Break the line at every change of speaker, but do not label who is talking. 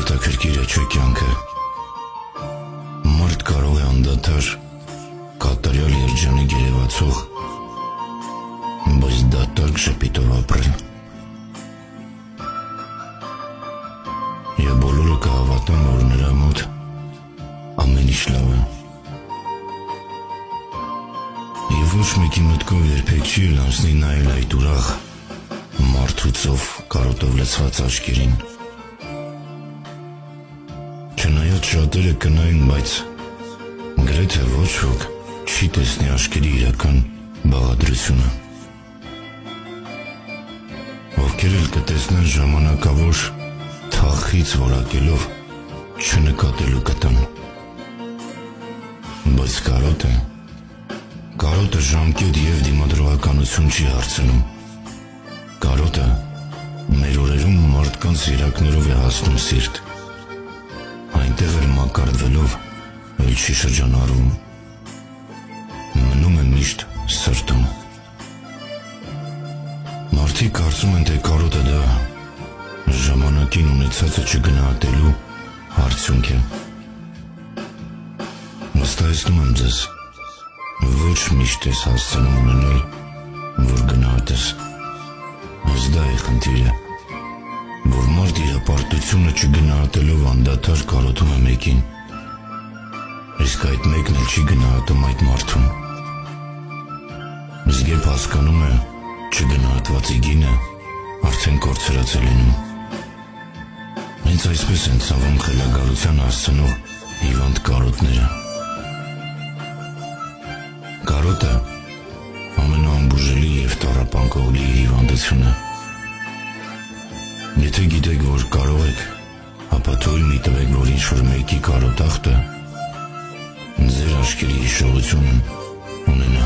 Հետաքրքիր է չէ կյանքը։ Մարդ կարող է անդադար կատարյալ երջանի գերեվացող, բայց դատարկ շփիտով ապրել։ Եվ բոլորը կհավատան, որ նրա մոտ ամեն ինչ լավ է։ Եվ ոչ մեկի մտքով երբեք չի էլ անցնի նայել այդ ուրախ մարդուցով կարոտով լցված աչքերին։ Չնայած շատերը կնային, բայց գրեթե ոչ ոք չի տեսնի աչքերի իրական բաղադրությունը։ Ովքեր էլ կտեսնեն ժամանակավոր թախից որակելով չնկատելու կտան։ Բայց կարոտը ժամկետ և դիմադրողականություն չի հարցնում։ Կարոտը մեր օրերում մարդկանց երակներով է հասնում սիրտ, այնտեղ էլ մակարդվելով էլ չի շրջանառվում, մնում է միշտ սրտում։ Մարդիկ կարծում են, թե կարոտը դա ժամանակին ունեցածը չգնահատելու արդյունք է։ Վստահեցնում եմ ձեզ, ոչ միշտ ես հասցնում ունենալ, որ գնահատես։ Այս դա է խնդիրը, որ մարդ իր հպարտությունը չգնահատելով անդադար կարոտում է մեկին, իսկ այդ մեկն էլ չի գնահատում այդ մարդուն։ Իսկ երբ հասկանում է չգնահատվածի գինը, արդեն կորցրած է լինում։ Հենց այսպես են ցավում խելագարության հասցնող հիվանդ կարոտները։ Կարոտը ամենաանբուժելի և տառապանքողի հիվանդությունը։ Եթե գիտեք, որ կարող եք, ապա թույլ մի տվեք, որ ինչ-որ մեկի կարոտախտը ձեր աչքերի հիշողությունն ունենա։